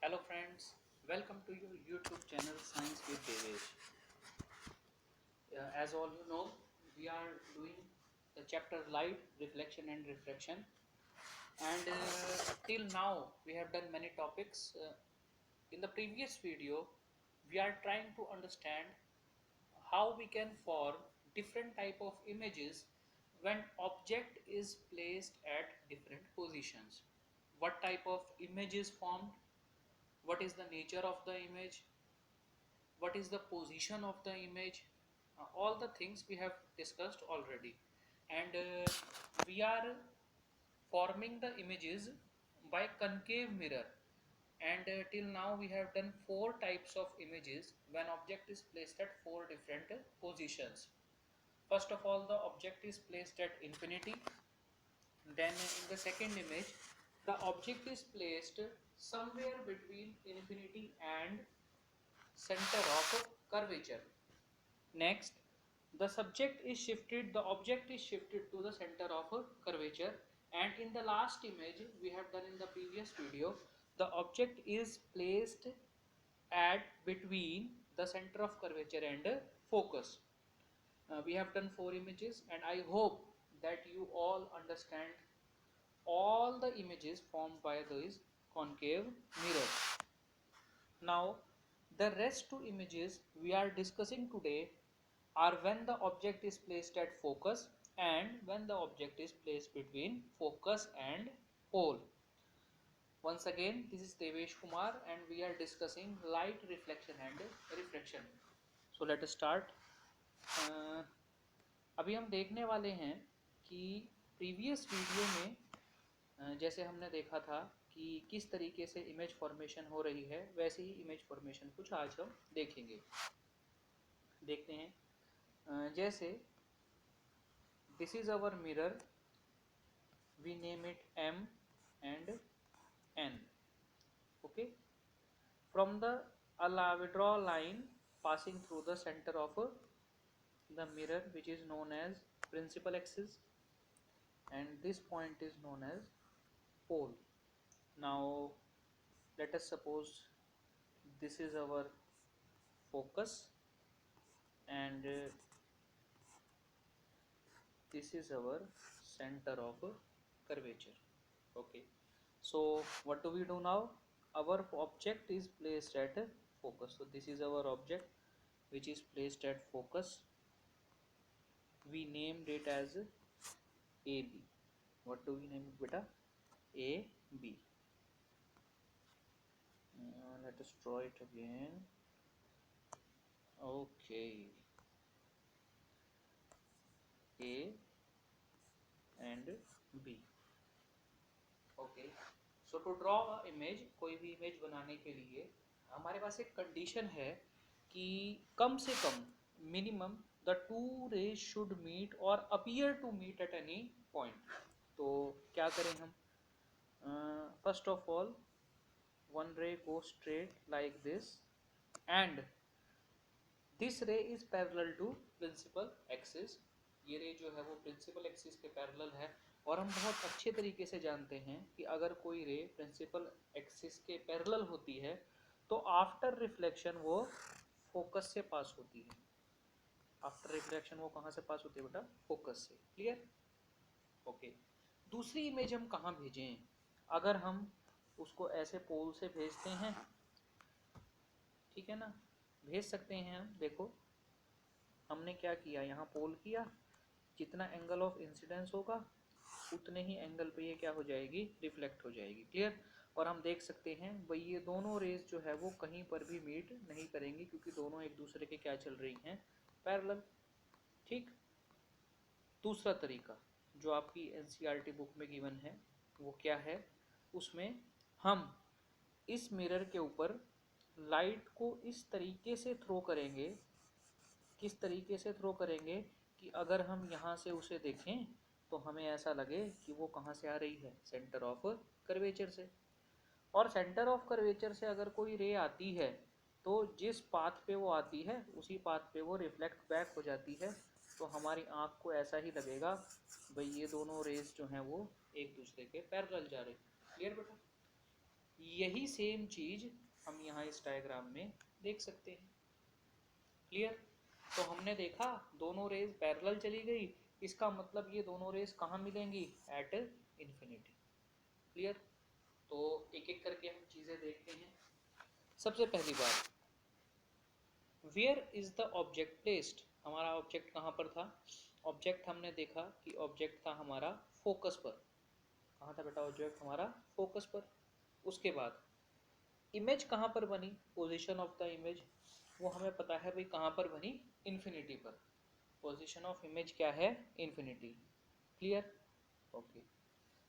Hello friends, welcome to your YouTube channel Science with Devesh. As all you know, we are doing the chapter Light, Reflection and Refraction, and till now we have done many topics. In the previous video, we are trying to understand how we can form different type of images when object is placed at different positions. What type of image is formed? What is the nature of the image? What is the position of the image, all the things we have discussed already, and we are forming the images by concave mirror, and till now we have done four types of images when object is placed at four different positions. First of all, the object is placed at infinity. Then in the second image, the object is placed somewhere between infinity and center of curvature. Next, the object is shifted to the center of a curvature, and in the last image we have done in the previous video, the object is placed at between the center of curvature and focus. We have done four images, and I hope that you all understand all the images formed by these concave mirrors. Now, the rest two images we are discussing today are when the object is placed at focus and when the object is placed between focus and pole. Once again, this is Devesh Kumar and we are discussing light reflection and refraction. So let us start. Uh, अभी हम देखने वाले हैं कि previous video में जैसे हमने देखा था कि किस तरीके से इमेज फॉर्मेशन हो रही है, वैसे ही इमेज फॉर्मेशन कुछ आज हम देखेंगे। देखते हैं जैसे this is our mirror, we name it M and N. Okay, from the we draw a line passing through the center of the mirror, which is known as principal axis, and this point is known as pole. Now let us suppose this is our focus and this is our center of curvature. Okay, so what do we do now? Our object is placed at focus. So this is our object which is placed at focus. We named it as AB. What do we name it, beta? AB. Let us draw it again. Okay, A and B. Okay, so to draw a image, कोई भी image बनाने के लिए हमारे पास एक condition है कि कम से कम minimum the two rays should meet और appear to meet at any point. तो क्या करें हम? First of all, one ray goes straight like this and this ray is parallel to principal axis. ये रे जो है वो प्रिंसिपल एक्सिस के पैरेलल है, और हम बहुत अच्छे तरीके से जानते हैं कि अगर कोई रे प्रिंसिपल एक्सिस के पैरेलल होती है तो आफ्टर रिफ्लेक्शन वो फोकस से पास होती है। आफ्टर रिफ्लेक्शन वो कहाँ से पास होती है बेटा? फोकस से। क्लियर? ओके, दूसरी इमेज हम कहाँ भेजें? अगर हम उसको ऐसे पोल से भेजते हैं, ठीक है ना, भेज सकते हैं हम। देखो हमने क्या किया, यहाँ पोल किया, जितना एंगल ऑफ इंसिडेंस होगा उतने ही एंगल पे ये क्या हो जाएगी? रिफ्लेक्ट हो जाएगी। क्लियर? और हम देख सकते हैं भाई ये दोनों रेज जो है वो कहीं पर भी मीट नहीं करेंगी क्योंकि दोनों एक दूसरे के क्या चल रही हैं? पैरेलल। ठीक। दूसरा तरीका जो आपकी एनसीईआरटी बुक में गिवन है वो क्या है? उसमें हम इस मिरर के ऊपर लाइट को इस तरीके से थ्रो करेंगे, किस तरीके से थ्रो करेंगे कि अगर हम यहाँ से उसे देखें तो हमें ऐसा लगे कि वो कहाँ से आ रही है? सेंटर ऑफ कर्वेचर से। और सेंटर ऑफ कर्वेचर से अगर कोई रे आती है तो जिस पाथ पे वो आती है उसी पाथ पे वो रिफ्लेक्ट बैक हो जाती है, तो हमारी आँख को ऐसा ही लगेगा भाई ये दोनों रेज जो हैं वो एक दूसरे के पैरेलल जा रही। क्लियर बेटा? यही सेम चीज हम यहाँ इस डायग्राम में देख सकते हैं। क्लियर? तो हमने देखा दोनों रेज पैरेलल चली गई, इसका मतलब ये दोनों रेज कहाँ मिलेंगी? At infinity. क्लियर? तो एक एक करके हम चीजें देखते हैं। सबसे पहली बात, where is the object placed? हमारा ऑब्जेक्ट कहाँ पर था? ऑब्जेक्ट हमने देखा कि ऑब्जेक्ट था हमारा फोकस पर। कहाँ था बेटा ऑब्जेक्ट हमारा? फोकस पर। उसके बाद इमेज कहाँ पर बनी? पोजीशन ऑफ द इमेज वो हमें पता है भाई कहाँ पर बनी? इन्फिनिटी पर। पोजीशन ऑफ इमेज क्या है? Infinity. Clear? Okay,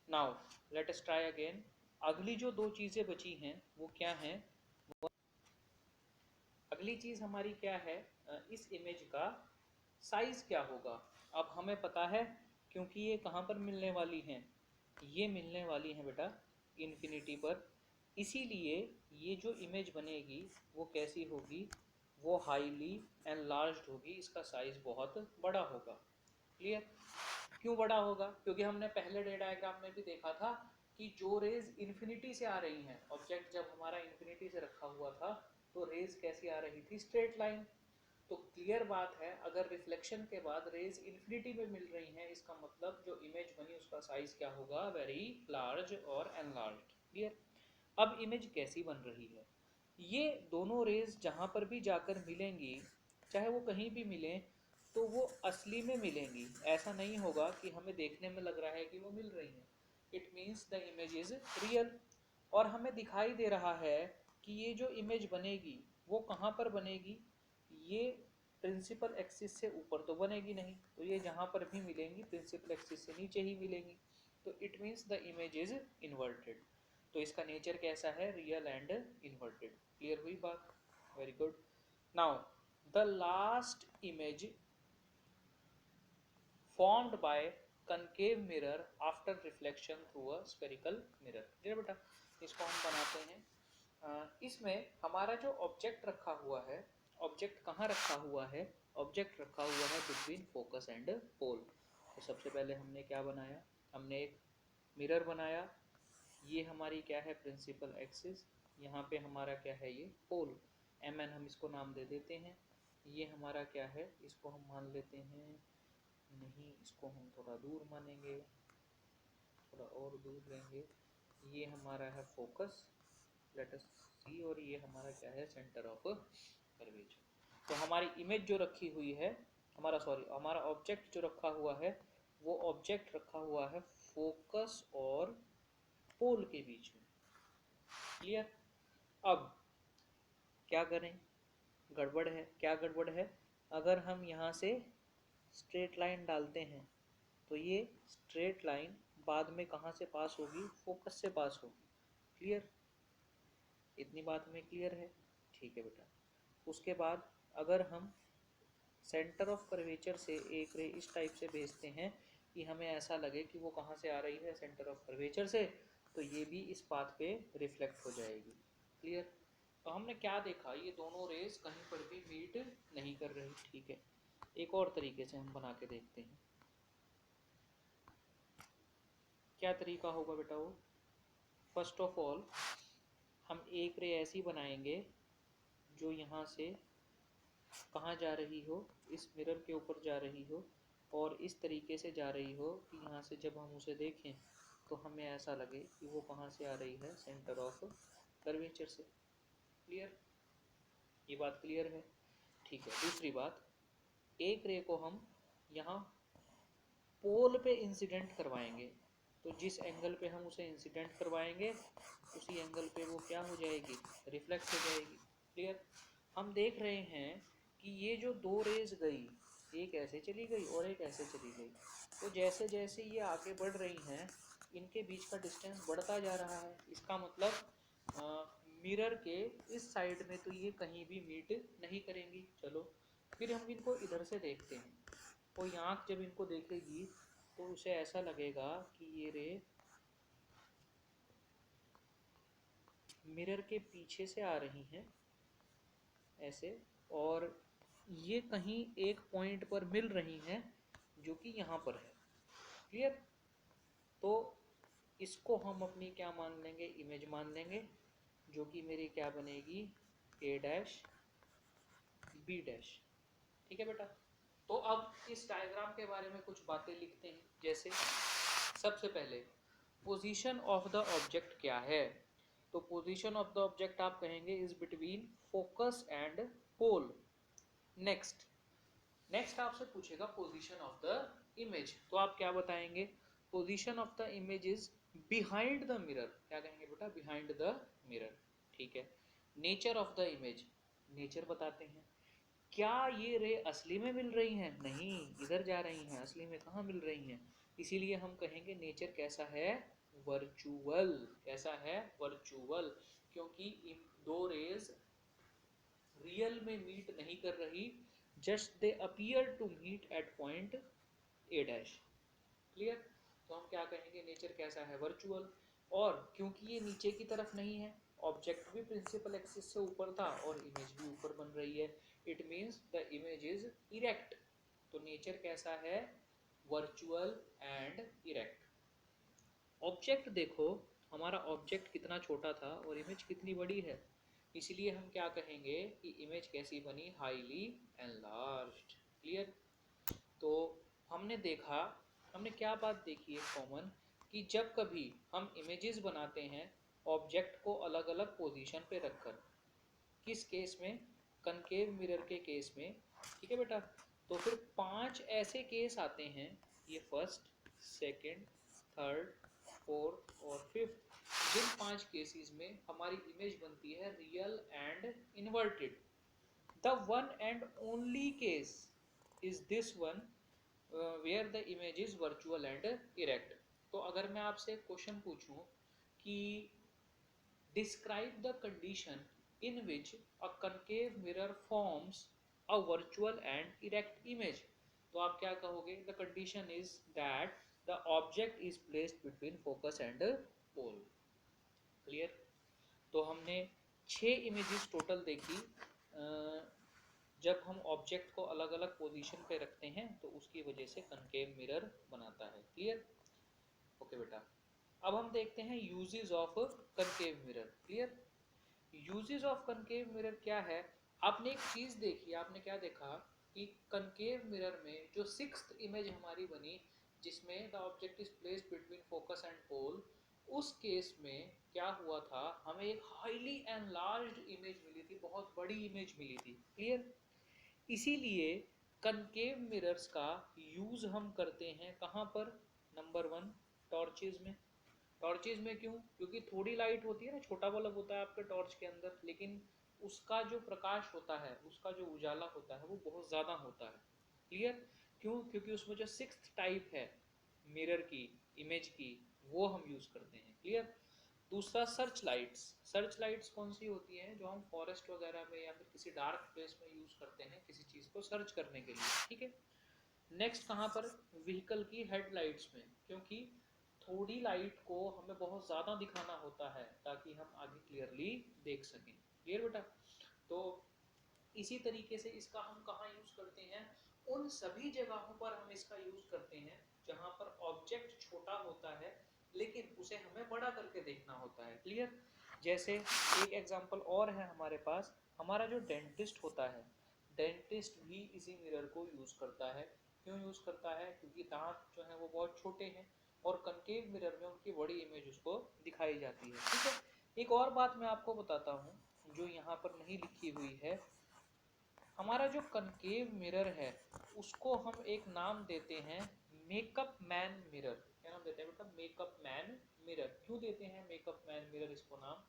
now let us try again. अगली जो दो चीजें बची हैं वो क्या हैं? अगली चीज हमारी क्या है? इस इमेज का साइज क्या होगा? अब हमें पता है क्योंकि ये कहाँ पर मिलने वाली हैं? ये मिलने वाली हैं बेटा इन्फिनिटी पर। इसीलिए ये जो इमेज बनेगी वो कैसी होगी? वो हाईली एनलार्ज्ड होगी, इसका साइज बहुत बड़ा होगा। क्लियर? क्यों बड़ा होगा? क्योंकि हमने पहले डे डायग्राम में भी देखा था कि जो रेज इन्फिनिटी से आ रही हैं, ऑब्जेक्ट जब हमारा इन्फिनिटी से रखा हुआ था तो रेज कैसी आ रही थी? Straight line. तो क्लियर बात है, अगर रिफ्लेक्शन के बाद रेज इन्फिनिटी में मिल रही हैं, इसका मतलब जो इमेज बनी उसका साइज क्या होगा? वेरी लार्ज और एनलार्ज्ड। क्लियर? अब इमेज कैसी बन रही है? ये दोनों रेज जहां पर भी जाकर मिलेंगी, चाहे वो कहीं भी मिलें, तो वो असली में मिलेंगी। ऐसा नहीं होगा कि हमें देखने में लग रहा है कि वो मिल रही हैं। It means the image is real. और हमें दिखाई दे रहा है कि ये जो इमेज बनेगी वो कहाँ पर बनेगी? ये प्रिंसिपल एक्सिस से ऊपर तो बनेगी नहीं, तो ये जहाँ पर भी मिलेंगी प्रिंसिपल एक्सिस से नीचे ही मिलेंगी। तो it means the image is inverted. तो इसका नेचर कैसा है? Real and inverted. क्लियर हुई बात? Very good. Now the last image formed by concave mirror after reflection through a spherical mirror। ये बेटा इसको हम बनाते हैं। इसमें हमारा जो ऑब्जेक्ट रखा हुआ है, ऑब्जेक्ट कहाँ रखा हुआ है? ऑब्जेक्ट रखा हुआ है बिटवीन फोकस एंड पोल। तो सबसे पहले हमने क्या बनाया? हमने एक मिरर बनाया। ये हमारी क्या है? Principal axis. यहाँ पे हमारा क्या है? ये पोल। mn हम इसको नाम दे देते हैं। ये हमारा क्या है? इसको हम मान लेते हैं, नहीं इसको हम थोड़ा दूर मानेंगे, थोड़ा और दूर लेंगे। ये हमारा है फोकस, लेट अस सी, और ये हमारा क्या है? Centre of curvature. तो हमारी इमेज जो रखी हुई है, हमारा ऑब्जेक्ट जो रखा हुआ है, वो ऑब्जेक्ट रखा हुआ है फोकस और पोल के बीच में। क्लियर? अब क्या करें? गड़बड़ है। क्या गड़बड़ है? अगर हम यहाँ से स्ट्रेट लाइन डालते हैं तो ये स्ट्रेट लाइन बाद में कहाँ से पास होगी? फोकस से पास होगी। क्लियर? इतनी बात में क्लियर है? ठीक है बेटा। उसके बाद अगर हम सेंटर ऑफ कर्वेचर से एक रे इस टाइप से भेजते हैं कि हमें ऐसा लगे कि वो कहाँ से आ रही है? सेंटर ऑफ कर्वेचर से, तो ये भी इस पाथ पे रिफ्लेक्ट हो जाएगी। क्लियर? तो हमने क्या देखा? ये दोनों रेज कहीं पर भी मीट नहीं कर रही। ठीक है, एक और तरीके से हम बना के देखते हैं। क्या तरीका होगा बेटा वो? फर्स्ट ऑफ ऑल हम एक रे ऐसी बनाएंगे जो यहाँ से कहाँ जा रही हो? इस मिरर के ऊपर जा रही हो, और इस तरीके से जा रही हो कि यहाँ से जब हम उसे देखें तो हमें ऐसा लगे कि वो कहाँ से आ रही है? सेंटर ऑफ कर्वेचर से। क्लियर? ये बात क्लियर है? ठीक है। दूसरी बात, एक रे को हम यहाँ पोल पे इंसिडेंट करवाएंगे, तो जिस एंगल पे हम उसे इंसिडेंट करवाएंगे उसी एंगल पे वो क्या हो जाएगी? रिफ्लेक्ट हो जाएगी। क्लियर? हम देख रहे हैं कि ये जो दो रेज गई, एक ऐसे चली गई और एक ऐसे चली गई, तो जैसे जैसे ये आगे बढ़ रही हैं इनके बीच का डिस्टेंस बढ़ता जा रहा है। इसका मतलब मिरर के इस साइड में तो ये कहीं भी मीट नहीं करेंगी। चलो फिर हम इनको इधर से देखते हैं। कोई आँख जब इनको देखेगी तो उसे ऐसा लगेगा कि ये रे मिरर के पीछे से आ रही हैं ऐसे, और ये कहीं एक पॉइंट पर मिल रही हैं जो कि यहाँ पर है। क्लियर? तो इसको हम अपनी क्या मान लेंगे? इमेज मान लेंगे। जो कि मेरी क्या बनेगी ए डैश बी डैश। ठीक है बेटा। तो अब इस डायग्राम के बारे में कुछ बातें लिखते हैं। जैसे सबसे पहले पोजीशन ऑफ द ऑब्जेक्ट क्या है, तो पोजीशन ऑफ द ऑब्जेक्ट आप कहेंगे is between focus and pole. Next आपसे पूछेगा पोजीशन ऑफ द इमेज, तो आप क्या बताएंगे, position of the image is behind the mirror. क्या कहेंगे बेटा, बिहाइंड द मिरर। ठीक है। Nature of the image, nature बताते हैं, क्या ये रे असली में मिल रही हैं, नहीं इधर जा रही हैं, असली में कहाँ मिल रही हैं, इसीलिए हम कहेंगे नेचर कैसा है, वर्चुअल। कैसा है, वर्चुअल, क्योंकि इन दो रेज रियल में मीट नहीं कर रही, just they appear to meet at point A dash. Clear. तो हम क्या कहेंगे, नेचर कैसा है, वर्चुअल। और क्योंकि ये नीचे की तरफ नहीं है, ऑब्जेक्ट भी प्रिंसिपल एक्सिस से ऊपर था और इमेज भी ऊपर बन रही है, it means the image is erect. तो नेचर कैसा है, वर्चुअल एंड इरेक्ट। ऑब्जेक्ट देखो, हमारा ऑब्जेक्ट कितना छोटा था और इमेज कितनी बड़ी है, इसलिए हम क्या कहेंगे कि इमेज कैसी बनी, हाईली एनलार्ज्ड। क्लियर। तो हमने देखा, हमने क्या बात देखी है कॉमन, कि जब कभी हम इमेजेस बनाते हैं ऑब्जेक्ट को अलग अलग पोजीशन पे रखकर, किस केस में, कनकेव मिरर के केस में। ठीक है बेटा। तो फिर 5 ऐसे केस आते हैं, ये फर्स्ट, सेकंड, थर्ड, फोर्थ और फिफ्थ, जिन 5 केसेस में हमारी इमेज बनती है real and inverted. The one and only case is this one where the image is virtual and erect. तो अगर मैं आपसे क्वेश्चन पूछूं कि describe the condition in which a concave mirror forms a virtual and erect image, तो आप क्या कहोगे, the condition is that the object is placed between focus and pole। Clear. तो हमने 6 इमेजेस टोटल देखी। जब हम ऑब्जेक्ट को अलग अलग पोजीशन पे रखते हैं तो उसकी वजह से कनकेव मिरर बनाता है। क्लियर। ओके बेटा। अब हम देखते हैं uses of concave mirror. Clear. Uses of concave mirror क्या है, आपने एक चीज देखी, आपने क्या देखा कि कनकेव मिरर में जो 6th इमेज हमारी बनी, जिसमें the object is placed between focus and pole, उस केस में क्या हुआ था, हमें एक हाईली एनलार्ज्ड इमेज मिली थी, बहुत बड़ी इमेज मिली थी। क्लियर। इसीलिए कनकेव मिरर्स का यूज हम करते हैं कहाँ पर, नंबर 1 टॉर्चेज में। टॉर्चेज में क्यों, क्योंकि थोड़ी लाइट होती है ना, छोटा बल्ब होता है आपके टॉर्च के अंदर, लेकिन उसका जो प्रकाश होता है, उसका जो उजाला होता है वो बहुत ज़्यादा होता है। क्लियर। क्यों, क्योंकि उसमें जो 6th टाइप है मिरर की, इमेज की, वो हम यूज़ करते हैं। क्लियर। दूसरा सर्च लाइट्स। सर्च लाइट्स कौन सी होती हैं, जो हम फॉरेस्ट वगैरह में या फिर किसी डार्क प्लेस में यूज़ करते हैं किसी चीज़ को सर्च करने के लिए। ठीक है। नेक्स्ट कहाँ पर, व्हीकल की हेडलाइट्स में, क्योंकि थोड़ी लाइट को हमें बहुत ज़्यादा दिखाना होता है ताकि हम आगे क्लियरली देख सकें। क्लियर बेटा। तो इसी तरीके से इसका हम कहाँ यूज़ करते हैं, उन सभी जगहों पर हम इसका यूज़ करते हैं जहाँ पर ऑब्जेक्ट छोटा होता है लेकिन उसे हमें बड़ा करके देखना होता है। क्लियर। जैसे एक एग्जांपल और है हमारे पास, हमारा जो डेंटिस्ट होता है, डेंटिस्ट भी इसी मिरर को यूज़ करता है। क्यों यूज़ करता है, क्योंकि दांत जो है वो बहुत छोटे हैं और कनकेव मिरर में उनकी बड़ी इमेज उसको दिखाई जाती है। ठीक है। एक और बात मैं आपको बताता हूँ जो यहाँ पर नहीं लिखी हुई है, हमारा जो कनकेव मिरर है उसको हम एक नाम देते हैं मेकअप मैन मिरर। क्या नाम देते हैं बेटा, मेकअप मैन मिरर। क्यों देते हैं मेकअप मैन मिरर इसको नाम,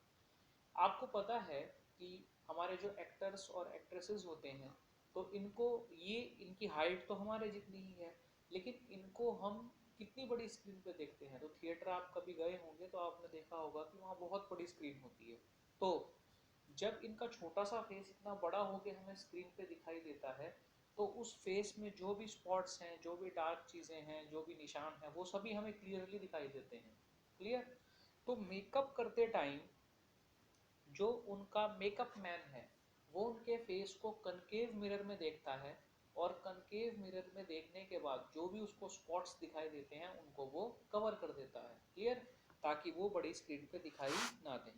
आपको पता है कि हमारे जो एक्टर्स और एक्ट्रेसेस होते हैं, तो इनको, ये इनकी हाइट तो हमारे जितनी ही है, लेकिन इनको हम कितनी बड़ी स्क्रीन पे देखते हैं। तो थिएटर आप कभी गए होंगे तो आपने देखा होगा कि वहाँ बहुत बड़ी स्क्रीन होती है। तो जब इनका छोटा सा फेस इतना बड़ा होके हमें स्क्रीन पे दिखाई देता है, तो उस फेस में जो भी स्पॉट्स हैं, जो भी डार्क चीज़ें हैं, जो भी निशान हैं, वो सभी हमें क्लियरली दिखाई देते हैं। क्लियर। तो मेकअप करते टाइम जो उनका मेकअप मैन है वो उनके फेस को कनकेव मिरर में देखता है और कनकेव मिरर में देखने के बाद जो भी उसको स्पॉट्स दिखाई देते हैं उनको वो कवर कर देता है। क्लियर। ताकि वो बड़ी स्क्रीन पे दिखाई ना दें।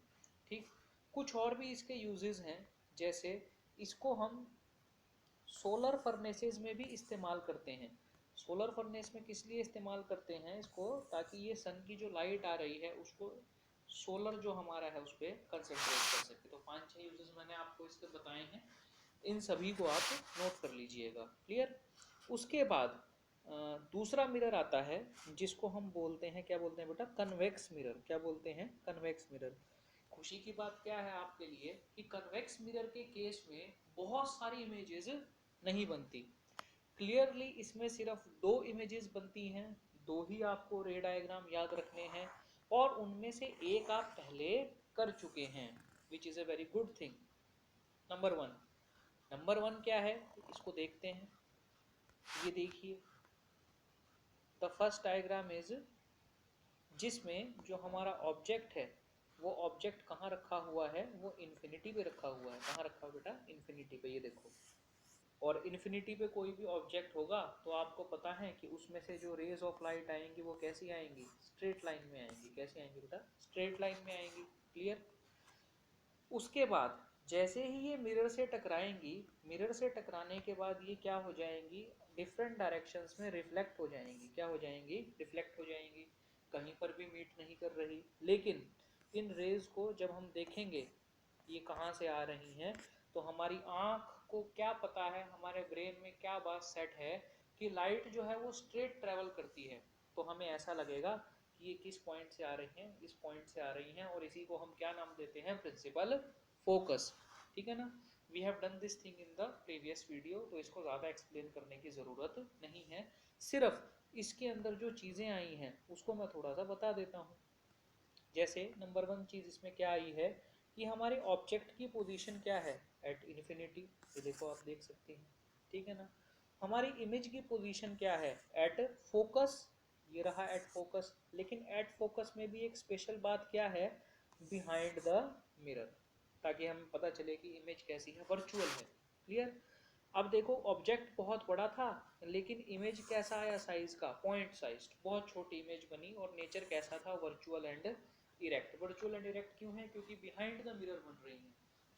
ठीक। कुछ और भी इसके यूजेस हैं, जैसे इसको हम सोलर फर्नेसेस में भी इस्तेमाल करते हैं। सोलर फर्नेस में किस लिए इस्तेमाल करते हैं इसको, ताकि ये सन की जो लाइट आ रही है उसको सोलर जो हमारा है उस पर कंसंट्रेट कर सके। तो 5-6 यूजेस मैंने आपको इसके बताए हैं, इन सभी को आप नोट कर लीजिएगा। क्लियर। उसके बाद दूसरा मिरर आता है जिसको हम बोलते हैं, क्या बोलते हैं बेटा, कन्वेक्स मिरर। क्या बोलते हैं, कन्वेक्स मिरर। खुशी की बात क्या है आपके लिए कि कन्वेक्स मिरर के केस में बहुत सारी इमेजेस नहीं बनती। क्लियरली इसमें सिर्फ 2 इमेजेस बनती हैं, 2 ही आपको रे डायग्राम याद रखने हैं, और उनमें से एक आप पहले कर चुके हैं, which is a very good thing. Number one क्या है, इसको देखते हैं। ये देखिए, द फर्स्ट डायग्राम इज, जिसमें जो हमारा ऑब्जेक्ट है वो ऑब्जेक्ट कहाँ रखा हुआ है, वो इन्फिनिटी पे रखा हुआ है। कहाँ रखा हुआ बेटा, इन्फिनिटी पे। ये देखो, और इन्फिनिटी पे कोई भी ऑब्जेक्ट होगा तो आपको पता है कि उसमें से जो रेज ऑफ लाइट आएंगी वो कैसी आएंगी, स्ट्रेट लाइन में आएंगी। कैसी आएंगी बेटा, स्ट्रेट लाइन में आएंगी। क्लियर। उसके बाद जैसे ही ये मिरर से टकराएंगी, मिरर से टकराने के बाद ये क्या हो जाएंगी, डिफरेंट डायरेक्शंस में रिफ्लेक्ट हो जाएंगी। क्या हो जाएंगी, रिफ्लेक्ट हो जाएंगी। कहीं पर भी मीट नहीं कर रही, लेकिन इन रेज को जब हम देखेंगे ये कहाँ से आ रही हैं, तो हमारी आँख को क्या पता है, हमारे ब्रेन में क्या बात सेट है कि लाइट जो है वो स्ट्रेट ट्रेवल करती है। तो हमें ऐसा लगेगा कि ये किस पॉइंट से आ रही हैं, इस पॉइंट से आ रही हैं, और इसी को हम क्या नाम देते हैं, प्रिंसिपल फोकस। ठीक है ना। We have done this thing in the previous video, तो इसको ज़्यादा एक्सप्लेन करने की ज़रूरत नहीं है। सिर्फ इसके अंदर जो चीज़ें आई हैं उसको मैं थोड़ा सा बता देता हूँ। जैसे नंबर 1 चीज़ इसमें क्या आई है कि हमारे ऑब्जेक्ट की पोजीशन क्या है, एट इन्फिनिटी। ये देखो, आप देख सकते हैं। ठीक है ना। हमारी इमेज की पोजीशन क्या है, एट फोकस। ये रहा एट फोकस। लेकिन एट फोकस में भी एक स्पेशल बात क्या है, बिहाइंड द मिरर, ताकि हमें पता चले कि इमेज कैसी है, वर्चुअल है। क्लियर। अब देखो, ऑब्जेक्ट बहुत बड़ा था लेकिन इमेज कैसा आया, साइज का पॉइंट साइज, बहुत छोटी इमेज बनी, और नेचर कैसा था, virtual and erect. Virtual and erect क्यों है, क्योंकि बिहाइंड द मिरर बन रही है।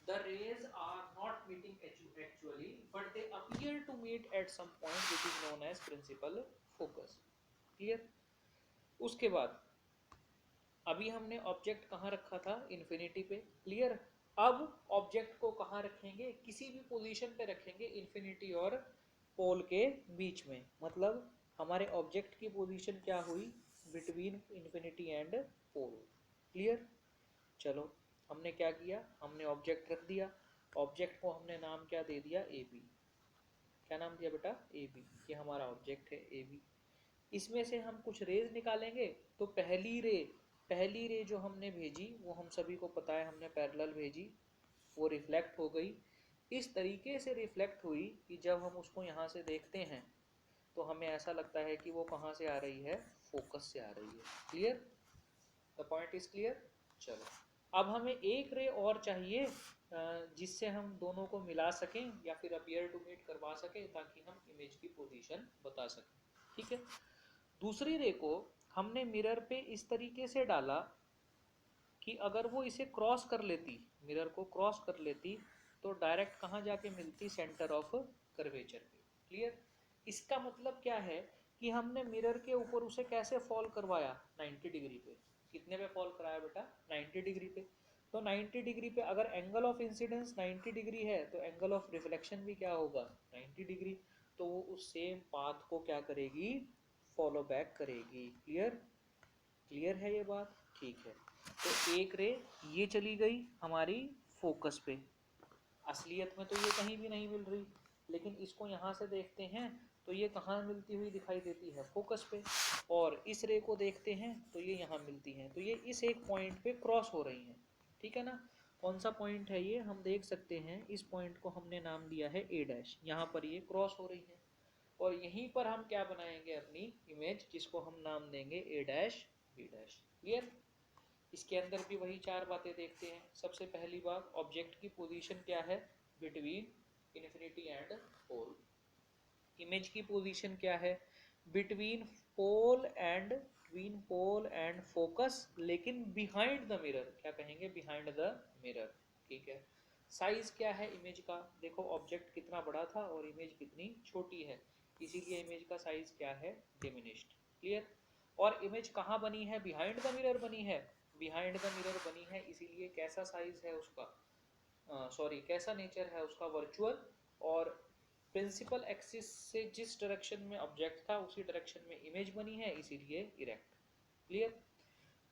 The rays are not meeting actually, but they appear to meet at some point which is known as principal focus. Clear. उसके बाद अभी हमने ऑब्जेक्ट कहाँ रखा था, इन्फिनिटी पे। क्लियर। अब ऑब्जेक्ट को कहाँ रखेंगे, किसी भी पोजीशन पे रखेंगे, इन्फिनिटी और पोल के बीच में। मतलब हमारे ऑब्जेक्ट की पोजीशन क्या हुई, between infinity and pole. Clear. चलो, हमने क्या किया, हमने ऑब्जेक्ट रख दिया। ऑब्जेक्ट को हमने नाम क्या दे दिया, ए बी। क्या नाम दिया बेटा, ए बी। ये हमारा ऑब्जेक्ट है ए बी। इसमें से हम कुछ रेज निकालेंगे। तो पहली रे जो हमने भेजी वो हम सभी को पता है, हमने पैरेलल भेजी, वो रिफ्लेक्ट हो गई। इस तरीके से रिफ्लेक्ट हुई कि जब हम उसको यहाँ से देखते हैं तो हमें ऐसा लगता है कि वो कहाँ से आ रही है, फोकस से आ रही है। Clear, the point is clear. चलो, अब हमें एक रे और चाहिए जिससे हम दोनों को मिला सकें या फिर अपीयर टू मीट करवा सकें, ताकि हम इमेज की पोजीशन बता सकें। ठीक है। दूसरी रे को हमने मिरर पे इस तरीके से डाला कि अगर वो इसे क्रॉस कर लेती, मिरर को क्रॉस कर लेती, तो डायरेक्ट कहाँ जाके मिलती, सेंटर ऑफ कर्वेचर पे। क्लियर। इसका मतलब क्या है कि हमने मिरर के ऊपर उसे कैसे फॉल करवाया, 90 डिग्री पे। कितने पे फॉल कराया बेटा, 90 डिग्री पे। तो 90 डिग्री पे अगर एंगल ऑफ इंसिडेंस 90 डिग्री है तो एंगल ऑफ रिफ्लेक्शन भी क्या होगा, 90 डिग्री। तो वो उस सेम पाथ को क्या करेगी, फॉलो बैक करेगी। क्लियर, क्लियर है ये बात। ठीक है। तो एक रे ये चली गई हमारी फोकस पे। असलियत में तो ये कहीं भी नहीं मिल रही, लेकिन इसको यहाँ से देखते हैं तो ये कहाँ मिलती हुई दिखाई देती है, फोकस पे। और इस रे को देखते हैं तो ये यहाँ मिलती हैं, तो ये इस एक पॉइंट पे क्रॉस हो रही हैं। ठीक है ना। कौन सा पॉइंट है ये, हम देख सकते हैं। इस पॉइंट को हमने नाम दिया है ए डैश। यहाँ पर ये क्रॉस हो रही है, और यहीं पर हम क्या बनाएंगे, अपनी इमेज, जिसको हम नाम देंगे ए डैश बी डैश। क्लियर। इसके अंदर भी वही 4 बातें देखते हैं। सबसे पहली बात, ऑब्जेक्ट की पोजीशन क्या है, between infinity and pole. Image की पोजीशन क्या है, बिटवीन पोल एंड फोकस, लेकिन बिहाइंड द मिरर। क्या कहेंगे, बिहाइंड द मिरर। ठीक है। साइज क्या है इमेज का, देखो ऑब्जेक्ट कितना बड़ा था और इमेज कितनी छोटी है, इसीलिए इमेज का साइज क्या है, डिमिनिश्ड। क्लियर। और इमेज कहाँ बनी है, बिहाइंड द मिरर बनी है, बिहाइंड द मिरर बनी है, इसीलिए कैसा साइज है उसका, सॉरी कैसा नेचर है उसका, वर्चुअल। और प्रिंसिपल एक्सिस से जिस डायरेक्शन में ऑब्जेक्ट था उसी डायरेक्शन में इमेज बनी है, इसीलिए इरेक्ट। क्लियर।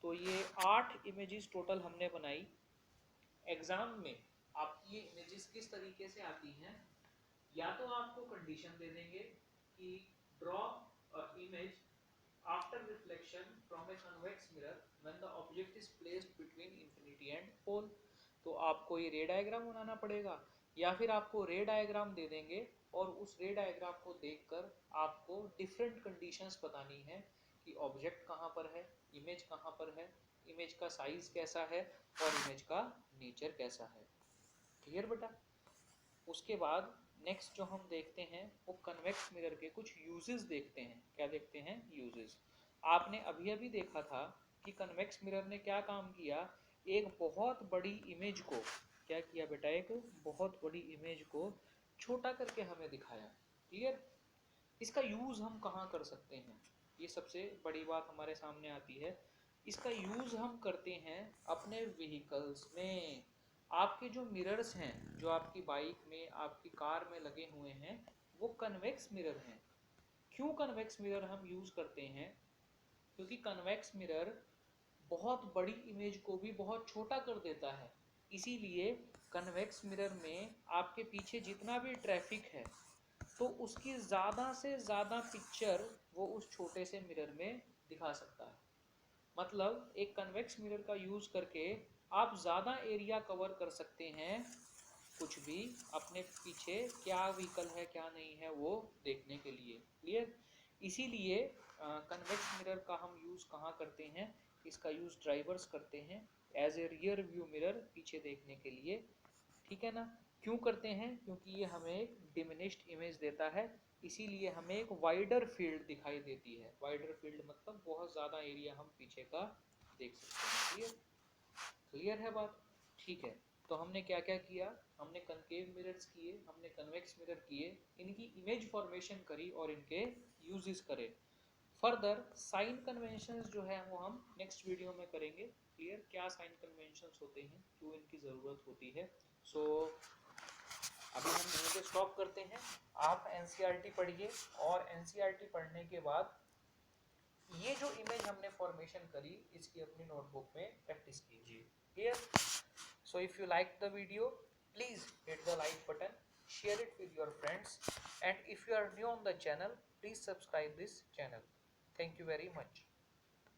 तो ये 8 इमेजेस टोटल हमने बनाई। एग्जाम में आपकी ये इमेजेस किस तरीके से आती हैं, या तो आपको कंडीशन दे देंगे कि draw image after reflection from a convex mirror when the object is placed between infinity and pole, तो आपको ये रे डायग्राम बनाना पड़ेगा, या फिर आपको रे डायग्राम दे देंगे और उस रे डायग्राम को देखकर आपको डिफरेंट कंडीशंस बतानी है कि ऑब्जेक्ट कहाँ पर है, इमेज कहाँ पर है, इमेज का साइज कैसा है और इमेज का नेचर कैसा है। क्लियर बेटा। उसके बाद नेक्स्ट जो हम देखते हैं वो कन्वेक्स मिरर के कुछ यूजेस देखते हैं। क्या देखते हैं, यूजेस। आपने अभी अभी देखा था कि कन्वेक्स मिरर ने क्या काम किया, एक बहुत बड़ी इमेज को, क्या किया बेटा, एक बहुत बड़ी इमेज को छोटा करके हमें दिखाया। क्लियर। इसका यूज हम कहाँ कर सकते हैं, ये सबसे बड़ी बात हमारे सामने आती है। इसका यूज हम करते हैं अपने व्हीकल्स में। आपके जो मिरर्स हैं, जो आपकी बाइक में, आपकी कार में लगे हुए हैं, वो कन्वेक्स मिरर हैं। क्यों कन्वेक्स मिरर हम यूज करते हैं, क्योंकि कन्वेक्स मिरर बहुत बड़ी इमेज को भी बहुत छोटा कर देता है। इसीलिए कन्वेक्स मिरर में आपके पीछे जितना भी ट्रैफिक है तो उसकी ज़्यादा से ज़्यादा पिक्चर वो उस छोटे से मिरर में दिखा सकता है। मतलब एक कन्वेक्स मिरर का यूज़ करके आप ज़्यादा एरिया कवर कर सकते हैं, कुछ भी अपने पीछे क्या व्हीकल है क्या नहीं है वो देखने के लिए। क्लियर। इसीलिए कन्वेक्स मिरर का हम यूज़ कहाँ करते हैं, इसका यूज़ ड्राइवर्स करते हैं as a rear view mirror, पीछे देखने के लिए। ठीक है ना। क्यों करते हैं, क्योंकि ये हमें एक डिमिनिश्ड इमेज देता है, इसीलिए हमें एक वाइडर फील्ड दिखाई देती है। वाइडर फील्ड मतलब बहुत ज़्यादा एरिया हम पीछे का देख सकते हैं। क्लियर। क्लियर है बात। ठीक है। तो हमने क्या क्या किया, हमने कनकेव मिरर्स किए, हमने कन्वेक्स मिरर किए, इनकी इमेज फॉर्मेशन करी और इनके यूजेस करे। फर्दर साइन कन्वेंशंस जो है वो हम नेक्स्ट वीडियो में करेंगे। क्लियर। क्या साइन कन्वेंशंस होते हैं, क्यों इनकी ज़रूरत होती है। सो अभी हम यहीं पे स्टॉप करते हैं। आप एनसीईआरटी पढ़िए और एनसीईआरटी पढ़ने के बाद ये जो इमेज हमने फॉर्मेशन करी इसकी अपनी नोटबुक में प्रैक्टिस कीजिए। Clear. So if you like the video please hit the like button, share it with your friends, and if you are new on the channel please subscribe this channel. Thank you very much.